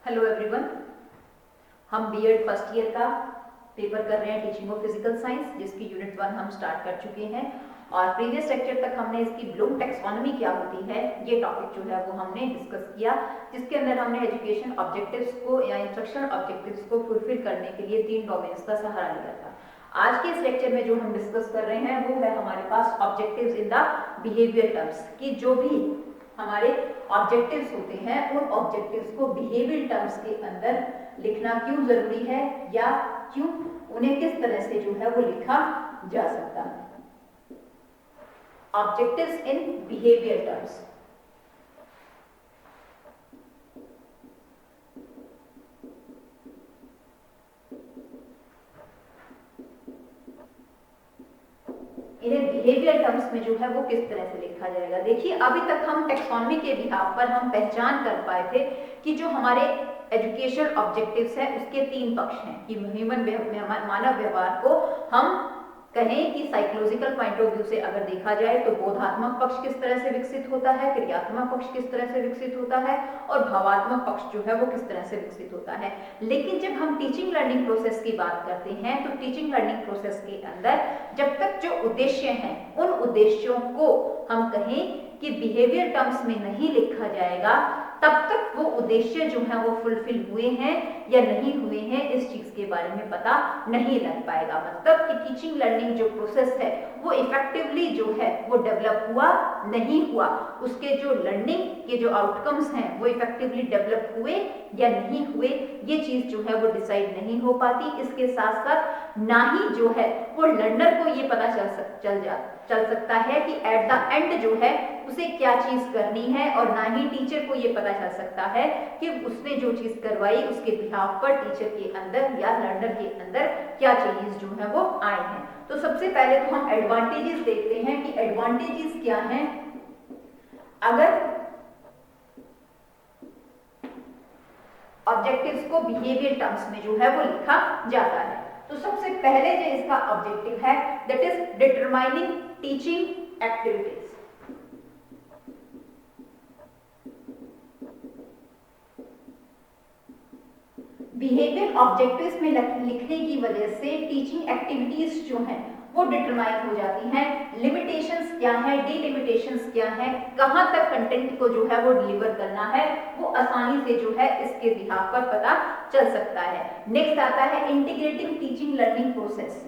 Hello everyone. हम BEd first year का paper कर रहे हैं टीचिंग ऑफ फिजिकल साइंस, जिसकी यूनिट 1 हम स्टार्ट कर चुके हैं और प्रीवियस लेक्चर तक हमने इसकी ब्लूम टैक्सोनॉमी क्या होती है ये टॉपिक जो है वो हमने डिस्कस किया, जिसके अंदर हमने एजुकेशन ऑब्जेक्टिव्स को या इंस्ट्रक्शन ऑब्जेक्टिव्स को फुलफिल करने के लिए 3 डोमेन्स का सहारा लिया था। आज के इस लेक्चर में जो हम डिस्कस कर रहे हैं वो है हमारे पास objectives in the behaviour terms, कि जो भी हमारे ऑब्जेक्टिव्स होते हैं उन ऑब्जेक्टिव्स को बिहेवियर टर्म्स के अंदर लिखना क्यों जरूरी है या क्यों उन्हें किस तरह से जो है वो लिखा जा सकता है। Objectives in behaviour terms. इन्हें बिहेवियर टर्म्स में जो है वो किस तरह से लिखा जाएगा। देखिए, अभी तक हम टैक्सोनॉमी के बिहाफ पर हम पहचान कर पाए थे कि जो हमारे एजुकेशन ऑब्जेक्टिव्स है उसके 3 पक्ष हैं, कि मानव व्यवहार को हम कहें कि साइकोलॉजिकल पॉइंट ऑफ व्यू से अगर देखा जाए तो बोधात्मक पक्ष किस तरह से विकसित होता है, क्रियात्मक पक्ष किस तरह से विकसित होता है और भावात्मक पक्ष जो है वो किस तरह से विकसित होता है। लेकिन जब हम टीचिंग लर्निंग प्रोसेस की बात करते हैं तो टीचिंग लर्निंग प्रोसेस के अंदर जब तक जो उद्देश्य हैं उन उद्देश्यों को हम कहें कि बिहेवियर टर्म्स में नहीं लिखा जाएगा, तब तक वो उद्देश्य जो है वो फुलफिल हुए हैं या नहीं हुए हैं इस चीज के बारे में पता नहीं लग पाएगा। मतलब कि टीचिंग लर्निंग जो प्रोसेस है वो इफेक्टिवली जो है वो डेवलप हुआ नहीं हुआ, उसके जो लर्निंग के जो आउटकम्स हैं वो इफेक्टिवली डेवलप हुए या नहीं हुए, ये चीज जो है वो डिसाइड नहीं हो पाती। इसके साथ साथ ना ही जो है वो लर्नर को ये पता चल सकता है कि एट द एंड जो है उसे क्या चीज करनी है, और ना ही टीचर को ये पता चल सकता है कि उसने जो चीज करवाई उसके बिहाफ पर टीचर के अंदर या लर्नर के अंदर क्या चेंजेस जो है वो आए हैं। तो सबसे पहले तो हम एडवांटेजेस देखते हैं कि एडवांटेजेस क्या हैं अगर ऑब्जेक्टिव्स को बिहेवियर टर्म्स में जो है वो लिखा जाता है। तो सबसे पहले जो इसका ऑब्जेक्टिव है that is determining teaching activities. Behaviour objectives में लिखने की वजह से टीचिंग एक्टिविटीज जो हैं वो डिटरमाइन हो जाती हैं। लिमिटेशंस क्या है, डिलिमिटेशंस क्या है, कहां तक कंटेंट को जो है वो डिलीवर करना है, वो आसानी से जो है इसके बिहाफ पर पता चल सकता है। नेक्स्ट आता है integrating teaching learning process.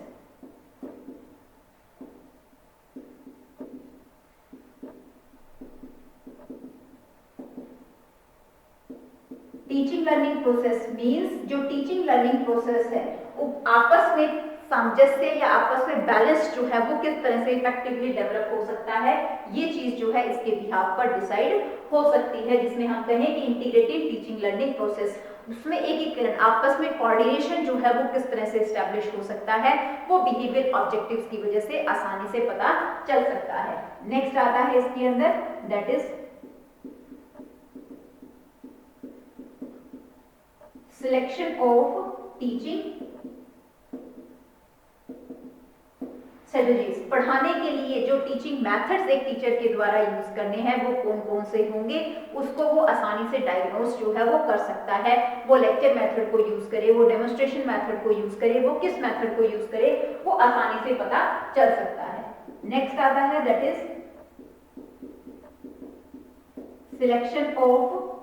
Teaching learning process means जो टीचिंग लर्निंग प्रोसेस है वो आपस में सामंजस्य या आपस में बैलेंस जो है वो किस तरह से इफेक्टिवली डेवलप हो सकता है, ये चीज जो है इसके बिहाफ पर डिसाइड हो सकती है, जिसमें हम कहें कि इंटीग्रेटिव टीचिंग लर्निंग प्रोसेस। उसमें एकीकरण, आपस में कोऑर्डिनेशन जो है वो किस तरह से एस्टैब्लिश हो सकता है, वो बिहेवियर ऑब्जेक्टिव्स की वजह से आसानी से पता चल सकता है। नेक्स्ट आता है इसके अंदर that is selection of teaching strategies. पढ़ाने के लिए जो टीचिंग मेथड्स एक टीचर के द्वारा यूज करने हैं वो कौन कौन से होंगे, उसको वो आसानी से डायग्नोस जो है वो कर सकता है। वो लेक्चर मेथड को यूज करे, वो डेमोन्स्ट्रेशन मेथड को यूज करे, वो किस मेथड को यूज करे, वो आसानी से पता चल सकता है। नेक्स्ट आता है that is selection of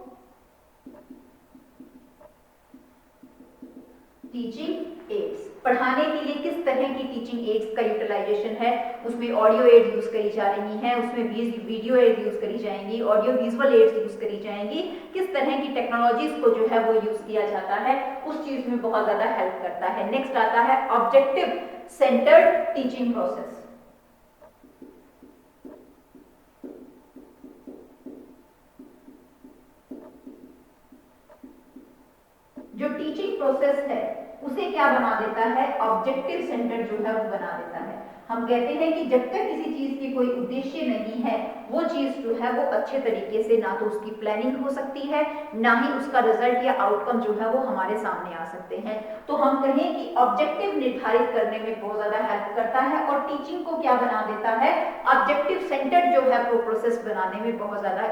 teaching ads. पढ़ाने के लिए किस तरह की टीचिंग एड्स का यूटिलाइजेशन है, उसमें ऑडियो एड्स यूज करी जा रही हैं, उसमें वीडियो एड्स यूज करी जाएंगी, ऑडियो विजुअल एड्स यूज करी जाएंगी, किस तरह की टेक्नोलॉजीज को जो है वो यूज किया जाता है, उस चीज में बहुत ज्यादा हेल्प करता है। नेक्स्ट आता है ऑब्जेक्टिव सेंटर्ड टीचिंग प्रोसेस। जो टीचिंग प्रोसेस है उसे क्या बना देता है, ऑब्जेक्टिव सेंटर जो है वो बना देता है। हम कहते हैं कि जब तक किसी चीज की कोई उद्देश्य नहीं है वो चीज जो है वो अच्छे तरीके से ना तो उसकी प्लानिंग हो सकती है, ना ही उसका रिजल्ट या आउटकम जो है वो हमारे सामने आ सकते हैं। तो हम कहें कि ऑब्जेक्टिव निर्धारित करने में बहुत ज्यादा हेल्प करता है और टीचिंग को क्या बना देता है, ऑब्जेक्टिव सेंटर्ड जो है वो प्रोसेस बनाने में बहुत ज्यादा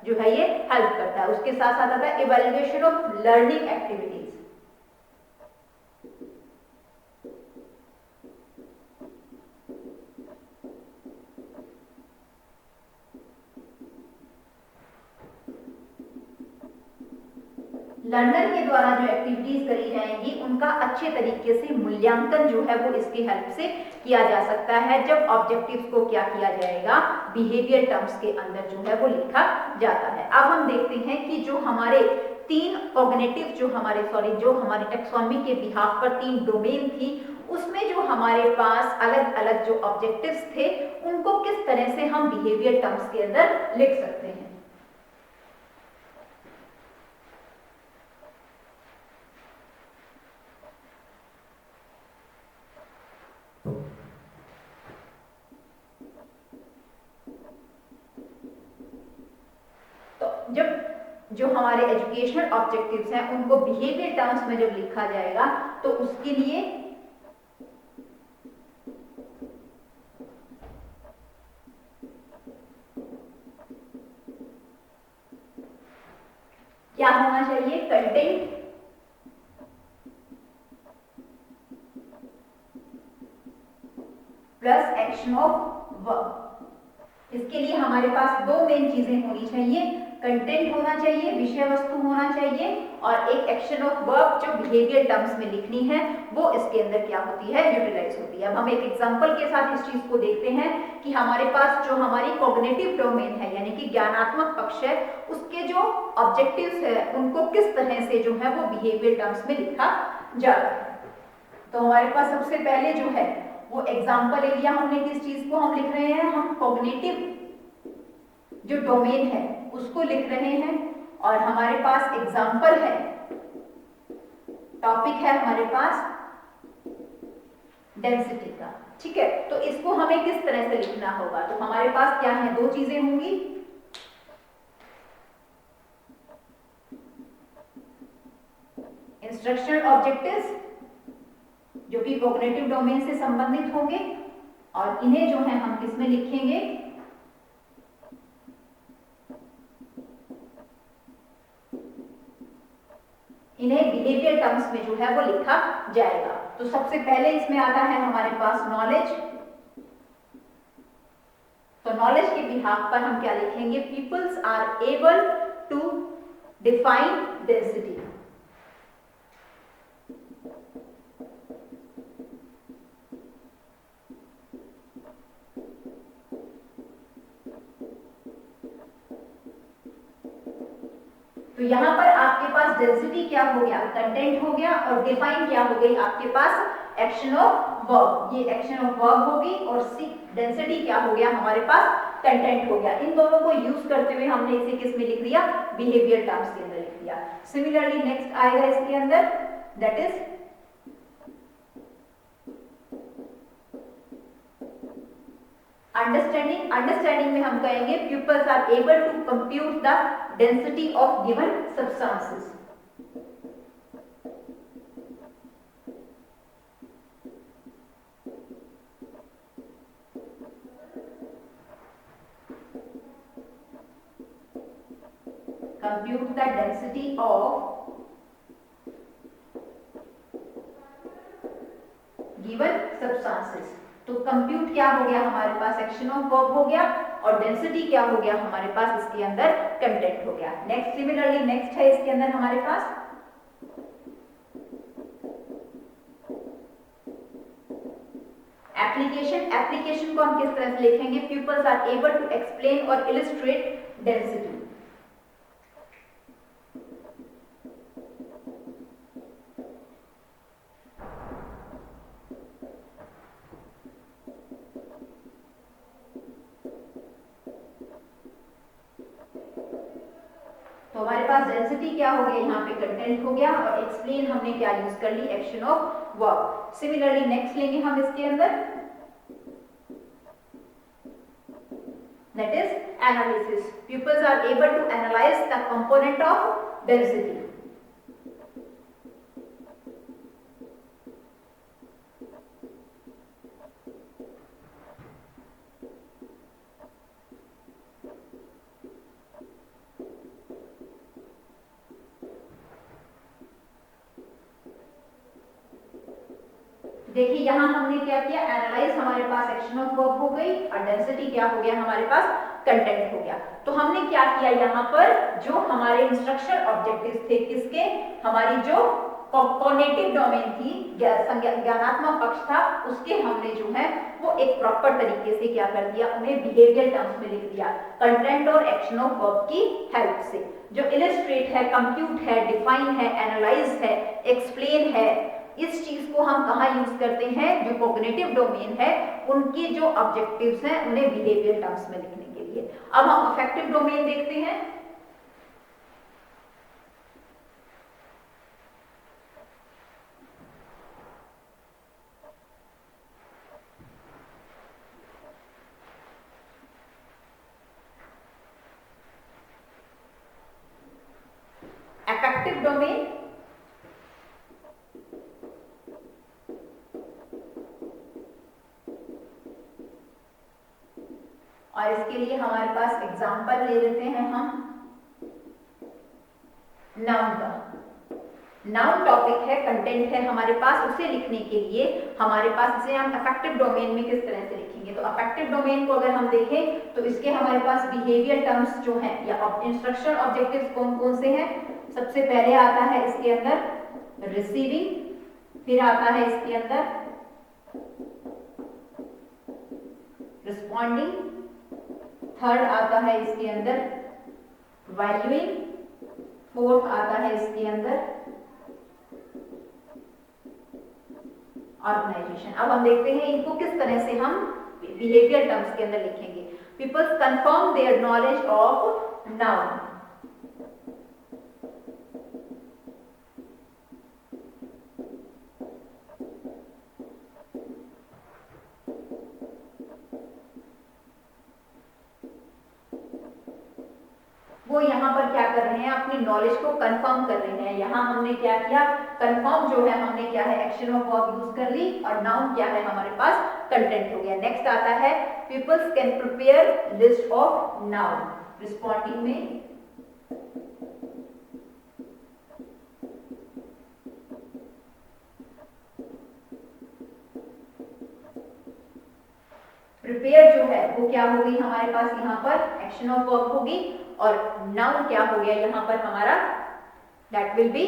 जो है ये हेल्प करता है। उसके साथ साथ आता है evaluation of learning activities. Learner के द्वारा जो एक्टिविटीज करी जाएंगी उनका अच्छे तरीके से मूल्यांकन जो है वो इसकी हेल्प से किया जा सकता है, जब ऑब्जेक्टिव्स को क्या किया जाएगा, बिहेवियर टर्म्स के अंदर जो है वो लिखा जाता है। अब हम देखते हैं कि जो हमारे तीन कॉग्निटिव जो हमारे टेक्सोनॉमी के बिहाफ पर तीन डोमेन थी, उसमें जो हमारे पास अलग अलग जो ऑब्जेक्टिव्स थे उनको किस तरह से हम बिहेवियर टर्म्स के अंदर लिख सकते हैं। जब जो हमारे एजुकेशनल ऑब्जेक्टिव्स हैं उनको बिहेवियर टर्म्स में जब लिखा जाएगा तो उसके लिए क्या होना चाहिए, content plus action of verb. इसके लिए हमारे पास दो मेन चीजें होनी चाहिए, कंटेंट होना चाहिए, विषय वस्तु होना चाहिए, और एक एक्शन ऑफ वर्ब जो बिहेवियर टर्म्स में लिखनी है वो इसके अंदर क्या होती है, यूटिलाइज होती है। अब हम एक एग्जांपल के साथ इस चीज को देखते हैं कि हमारे पास जो हमारी कॉग्निटिव डोमेन है यानी कि ज्ञानात्मक पक्ष है, उसके जो ऑब्जेक्टिव्स है उनको किस तरह से जो है वो बिहेवियर टर्म्स में लिखा जाता है। तो हमारे पास सबसे पहले जो है वो एग्जाम्पल एरिया हमने किस चीज को हम लिख रहे हैं, हम कॉग्निटिव जो डोमेन है उसको लिख रहे हैं, और हमारे पास एग्जाम्पल है, टॉपिक है हमारे पास डेंसिटी का। ठीक है, तो इसको हमें किस तरह से लिखना होगा, तो हमारे पास क्या है, दो चीजें होंगी, इंस्ट्रक्शनल ऑब्जेक्टिव्स जो कि कॉग्निटिव डोमेन से संबंधित होंगे, और इन्हें जो है हम किसमें लिखेंगे, इन्हें बिहेवियर टर्म्स में जो है वो लिखा जाएगा। तो सबसे पहले इसमें आता है हमारे पास नॉलेज। तो नॉलेज के बिहाफ पर हम क्या लिखेंगे, peoples are able to define density. तो यहां पर आपके पास डेंसिटी क्या हो गया, कंटेंट हो गया, और डिफाइन क्या हो गई आपके पास, एक्शन ऑफ वर्ब। ये एक्शन ऑफ वर्ब होगी, और सी डेंसिटी क्या हो गया हमारे पास, कंटेंट हो गया। इन दोनों को यूज करते हुए हमने इसे किस में लिख दिया, बिहेवियर टर्म्स के अंदर लिख दिया। सिमिलरली नेक्स्ट आएगा इसके अंदर, दैट इज अंडरस्टैंडिंग। अंडरस्टैंडिंग में हम कहेंगे pupils are able to compute the density of given substances। compute the density of given substances। तो कंप्यूट क्या हो गया हमारे पास, एक्शन ऑफ वर्ब हो गया, और डेंसिटी क्या हो गया हमारे पास, इसके अंदर कंटेंट हो गया। नेक्स्ट सिमिलरली नेक्स्ट है इसके अंदर हमारे पास एप्लीकेशन। एप्लीकेशन को हम किस तरह से लिखेंगे, peoples are able to explain और इलिस्ट्रेट डेंसिटी। तो हमारे पास डेंसिटी क्या हो गया, यहाँ पे कंटेंट हो गया, और एक्सप्लेन हमने क्या यूज कर ली, action of verb. Similarly next लेंगे हम इसके अंदर, that is analysis. Peoples are able to analyse the component of density. देखिए यहाँ हमने क्या किया, एनालाइज हमारे पास एक्शन ऑफ वर्ब हो गई और डेंसिटी क्या हो गया हमारे पास, कंटेंट हो गया। तो हमने क्या किया यहाँ पर, जो हमारे इंस्ट्रक्शन ऑब्जेक्टिव्स थे किसके, हमारी जो कॉग्निटिव डोमेन थी, ज्ञानात्मक पक्ष था, उसके हमने जो है वो एक प्रॉपर तरीके से क्या कर दिया, उन्हें बिहेवियर टर्म्स में लिख दिया कंटेंट और एक्शन ऑफ वर्ब की हेल्प से। जो इलस्ट्रेट है, कंप्यूट है, डिफाइन है, एनालाइज है, एक्सप्लेन है, इस चीज को हम कहाँ यूज करते हैं, जो कॉग्निटिव डोमेन है उनके जो ऑब्जेक्टिव्स हैं उन्हें बिहेवियर टर्म्स में लिखने के लिए। अब हम अफेक्टिव डोमेन देखते हैं। अफेक्टिव डोमेन और इसके लिए हमारे पास एग्जांपल ले लेते हैं हम नाउन का। नाउन टॉपिक है, कंटेंट है हमारे पास, उसे लिखने के लिए हमारे पास इसे हम अफेक्टिव डोमेन में किस तरह से लिखेंगे। तो अफेक्टिव डोमेन को अगर हम देखें तो इसके हमारे पास बिहेवियर टर्म्स जो हैं या इंस्ट्रक्शन ऑब्जेक्टिव्स कौन कौन से हैं। सबसे पहले आता है इसके अंदर रिसीविंग, फिर आता है इसके अंदर रिस्पॉन्डिंग, थर्ड आता है इसके अंदर वैल्यूइंग, फोर्थ आता है इसके अंदर ऑर्गेनाइजेशन। अब हम देखते हैं इनको किस तरह से हम बिहेवियर टर्म्स के अंदर लिखेंगे। Peoples confirm their knowledge of noun. वो यहाँ पर क्या कर रहे हैं, अपनी नॉलेज को कंफर्म कर रहे हैं। यहाँ हमने क्या किया, कंफर्म जो है हमने क्या है एक्शन ऑफ वर्ब यूज कर ली और नाउन क्या है हमारे पास कंटेंट हो गया। नेक्स्ट आता है peoples can prepare list of noun. Responding में प्रिपेयर जो है वो क्या हो गई हमारे पास, यहाँ पर एक्शन ऑफ वर्ब होगी और नाउन क्या हो गया यहाँ पर हमारा, that will be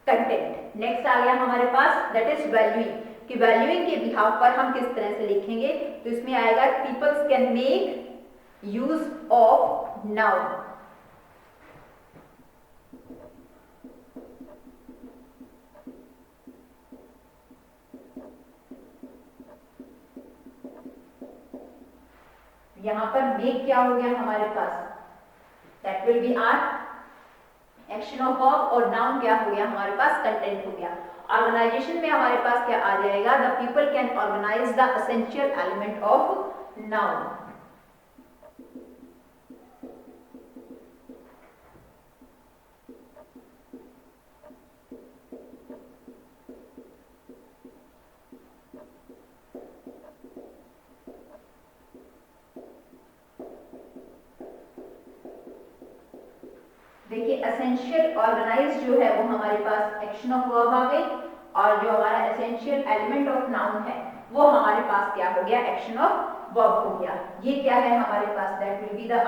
content. Next आ गया हमारे पास दैट इज वैल्यूइंग, कि वैल्यूइंग के बिहाफ पर हम किस तरह से लिखेंगे। तो इसमें आएगा peoples can make use of noun. यहां पर मेक क्या हो गया हमारे पास, that will be are action of verb और नाउन क्या हो गया हमारे पास, कंटेंट हो गया। ऑर्गेनाइजेशन में हमारे पास क्या आ जाएगा, the people can organize the essential element of noun. देखिए एसेंशियल ऑर्गेनाइज जो है वो हमारे पास एक्शन ऑफ वर्ब आ गई और जो हमारा एसेंशियल एलिमेंट ऑफ नाउन है वो हमारे पास क्या हो गया, एक्शन ऑफ वर्ब हो गया। ये क्या है हमारे पास, that will be the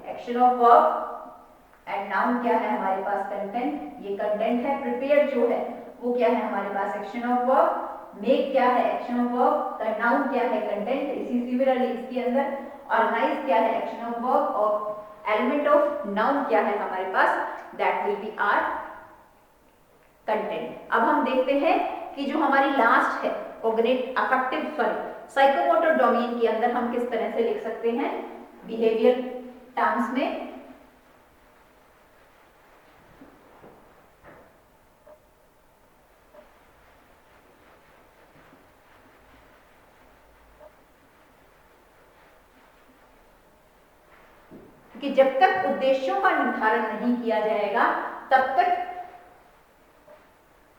action of verb and noun क्या है हमारे पास, कंटेंट। ये कंटेंट है। प्रिपेयर जो है वो क्या है हमारे पास, एक्शन ऑफ वर्ब। मेक क्या है, एक्शन ऑफ वर्ब। नाउन क्या है, कंटेंट। इसी सिमिलरली इसके अंदर ऑर्गेनाइज क्या है, एक्शन ऑफ वर्ब और एलिमेंट ऑफ नाउन क्या है हमारे पास, that will be are content. अब हम देखते हैं कि जो हमारी लास्ट है कॉग्निटिव अफेक्टिव साइकोमोटर डोमेन के अंदर हम किस तरह से लिख सकते हैं बिहेवियर टर्म्स में। कि जब तक उद्देश्यों का निर्धारण नहीं किया जाएगा तब तक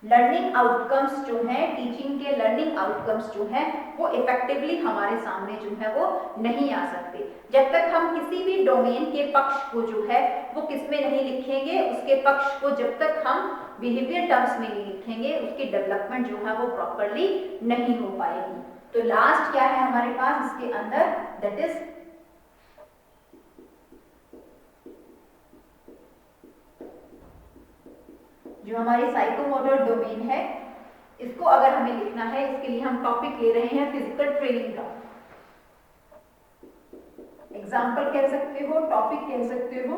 लर्निंग आउटकम्स जो हैं, टीचिंग के लर्निंग आउटकम्स जो हैं वो इफेक्टिवली हमारे सामने जो है वो नहीं आ सकते जब तक हम किसी भी डोमेन के पक्ष को जो है वो किस में नहीं लिखेंगे, उसके पक्ष को जब तक हम बिहेवियर टर्म्स में नहीं लिखेंगे, उसकी डेवलपमेंट जो है वो प्रॉपरली नहीं हो पाएगी। तो लास्ट क्या है हमारे पास इसके अंदर, दैट इज जो हमारी साइकोमोटर डोमेन है, इसको अगर हमें लिखना है, इसके लिए हम टॉपिक ले रहे हैं फिजिकल ट्रेनिंग का। एग्जाम्पल कह सकते हो, टॉपिक कह सकते हो,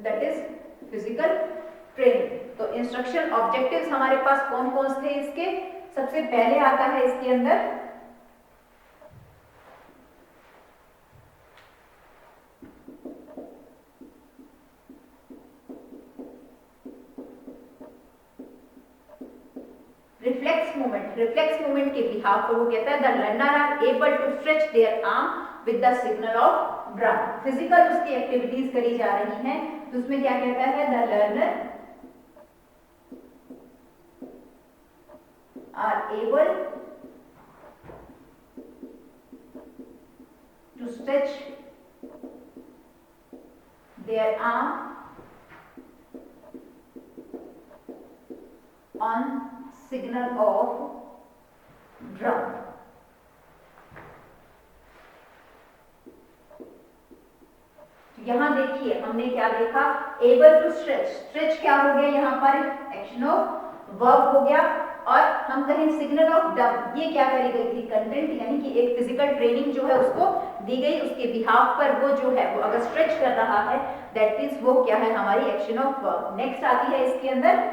दैट इज फिजिकल ट्रेनिंग। तो इंस्ट्रक्शन ऑब्जेक्टिव्स हमारे पास कौन कौन से इसके, सबसे पहले आता है इसके अंदर रिफ्लेक्स मूवमेंट। रिफ्लेक्स मूवमेंट के बिहाफ पर वो कहता है the learner are able to stretch their arm with the signal of drum. Physical उसकी एक्टिविटीज करी जा रही हैं, तो उसमें क्या कहता है, the learner are able to stretch their arm on signal of drum। यहां देखिए हमने क्या देखा, एबल टू स्ट्रेच। स्ट्रेच क्या हो गया यहाँ पर, एक्शन ऑफ वर्ब हो गया। और हम कहें सिग्नल ऑफ डम, ये क्या करी गई थी, कंटेंट, यानी कि एक फिजिकल ट्रेनिंग जो है उसको दी गई, उसके बिहाफ पर वो जो है वो अगर स्ट्रेच कर रहा है, दैट मींस वो क्या है, हमारी एक्शन ऑफ वर्ब। नेक्स्ट आती है इसके अंदर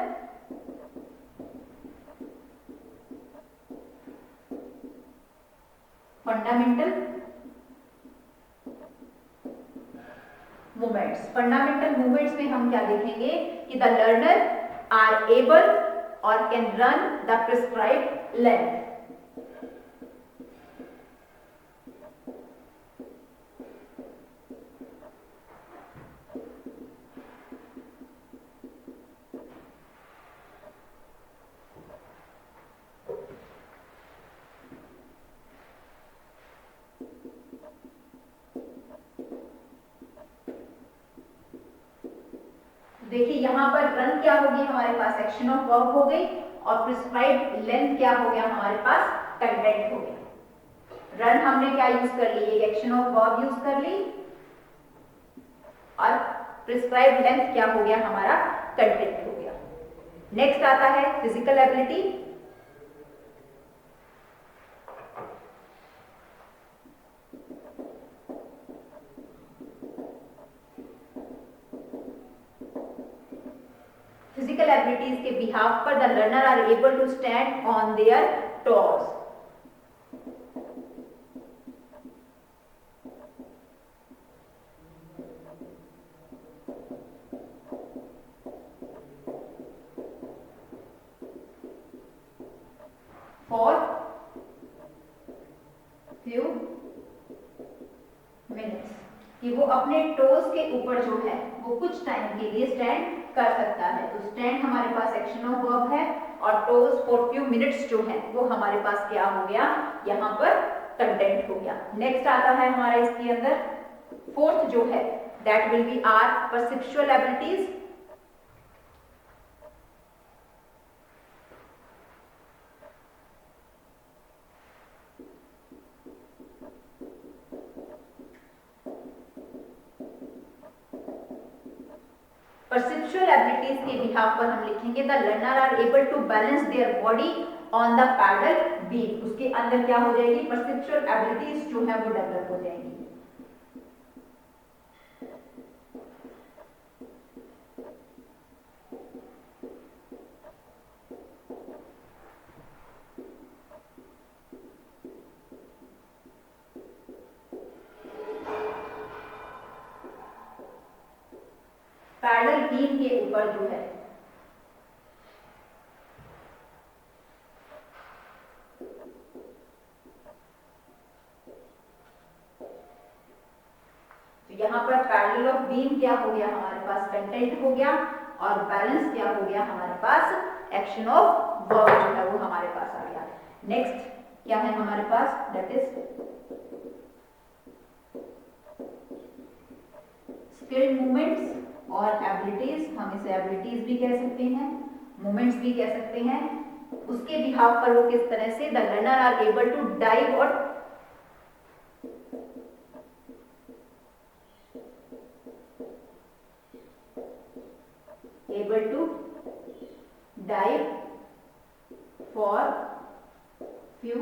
फंडामेंटल मूवमेंट्स। फंडामेंटल मूवमेंट्स में हम क्या देखेंगे कि द लर्नर आर एबल और can run the prescribed length. देखिए यहां पर रन क्या होगी हमारे पास, एक्शन ऑफ वर्ब हो गई, और प्रिस्क्राइब्ड लेंथ क्या हो गया हमारे पास, कंटेंट हो गया। रन हमने क्या यूज कर ली, एक एक्शन ऑफ वर्ब यूज कर ली, और प्रिस्क्राइब्ड लेंथ क्या हो गया हमारा, कंटेंट हो गया। नेक्स्ट आता है फिजिकल एबिलिटी। फिजिकल एबिलिटीज के बिहाफ पर the learner are able to stand on their toes. For few minutes, कि वो अपने टोज के ऊपर जो है वो कुछ टाइम के लिए स्टैंड कर सकता है। तो स्टैंड हमारे पास एक्शन ऑफ वर्ब है, और टोज फॉर फ्यू मिनट्स जो है वो हमारे पास क्या हो गया, यहाँ पर कंटेंट हो गया। नेक्स्ट आता है हमारा इसके अंदर फोर्थ जो है, that will be are perceptual abilities. Perceptual abilities के बिहाफ पर हम लिखेंगे the learner are able to balance their body on the paddle beam. उसके अंदर क्या हो जाएगी, परसेप्चुअल एबिलिटीज जो है वो डेवलप हो जाएगी। पैडल बीम के ऊपर जो है तो यहाँ पर पैडल ऑफ बीम क्या हो गया हमारे पास, कंटेंट हो गया। और बैलेंस क्या हो गया हमारे पास, एक्शन ऑफ वर्ब जो है वो हमारे पास आ गया। नेक्स्ट क्या है हमारे पास, दैट इज स्किल्ड मूवमेंट्स और एबिलिटीज। हम इसे एबिलिटीज भी कह सकते हैं, मूवमेंट्स भी कह सकते हैं। उसके बिहाफ पर वो किस तरह से, the learner are able to dive और able to dive for few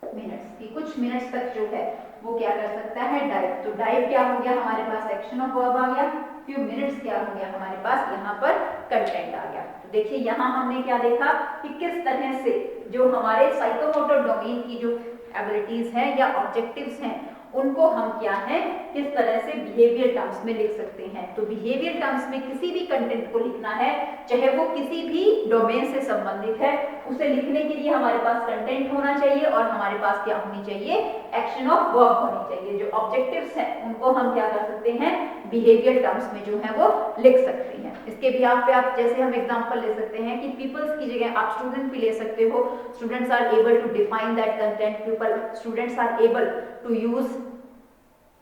minutes, कि कुछ मिनट्स तक जो है वो क्या कर सकता है, डाइव। तो डाइव क्या हो गया हमारे पास, एक्शन ऑफ वर्ब आ गया। फ्यू मिनट्स क्या हो गया हमारे पास, यहाँ पर कंटेंट आ गया। तो देखिए यहाँ हमने क्या देखा कि किस तरह से जो हमारे साइकोमोटर डोमेन की जो एबिलिटीज हैं या ऑब्जेक्टिव्स हैं उनको हम क्या है किस तरह से बिहेवियर टर्म्स में लिख सकते हैं। तो बिहेवियर टर्म्स में किसी भी कंटेंट को लिखना है, चाहे वो किसी भी डोमेन से संबंधित है, उसे लिखने के लिए हमारे पास कंटेंट होना चाहिए और हमारे पास क्या होनी चाहिए, एक्शन ऑफ वर्ब होनी चाहिए। जो ऑब्जेक्टिव्स हैं उनको हम क्या कर सकते हैं, बिहेवियर टर्म्स में जो है वो लिख सकते हैं। इसके बिहाफ पे आप जैसे हम एग्जांपल ले सकते हैं कि पीपल्स की जगह आप स्टूडेंट भी ले सकते हो। Students are able to define that content, people students are able to use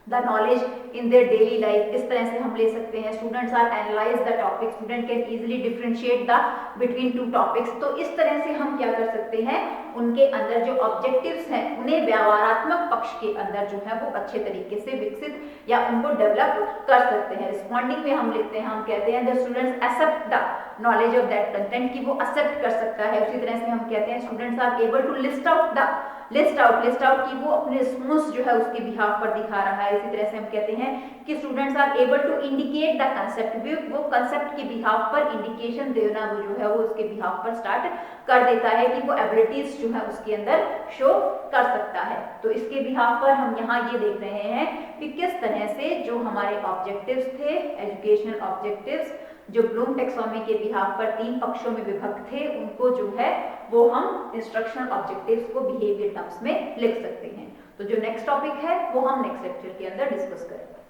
the knowledge in their daily life. इस तरह से हम ले सकते हैं, students are analyze the topic, student can easily differentiate the between two topics. तो इस तरह से हम क्या कर सकते हैं, उनके अंदर जो ऑब्जेक्टिव्स हैं उन्हें व्यवहारात्मक पक्ष के अंदर जो है वो अच्छे तरीके से विकसित या उनको डेवलप कर सकते हैं। रिस्पॉन्डिंग में हम लिखते हैं, हम कहते हैं the students accept the knowledge of that content, कि वो एक्सेप्ट कर सकता है। उसी तरह से हम कहते हैं students are able to list out की वो अपने रिस्पॉन्स जो है उसके बिहाफ पर दिखा रहा है। इसी तरह से हम कहते हैं कि students are able to indicate the concept, वो कंसेप्ट के बिहाफ पर इंडिकेशन देना वो जो है वो उसके बिहाफ पर स्टार्ट कर देता है कि वो एबिलिटीज जो है उसके अंदर शो कर सकता है। तो इसके बिहाफ पर हम यहाँ ये देख रहे हैं कि किस तरह से जो हमारे ऑब्जेक्टिव्स थे, एजुकेशनल ऑब्जेक्टिव्स जो ब्लूम टेक्सोनॉमी के बिहाफ पर 3 पक्षों में विभक्त थे, उनको जो है वो हम इंस्ट्रक्शनल ऑब्जेक्टिव्स को बिहेवियर टर्म्स में लिख सकते हैं। तो जो नेक्स्ट टॉपिक है वो हम नेक्स्ट लेक्चर के अंदर डिस्कस करेंगे।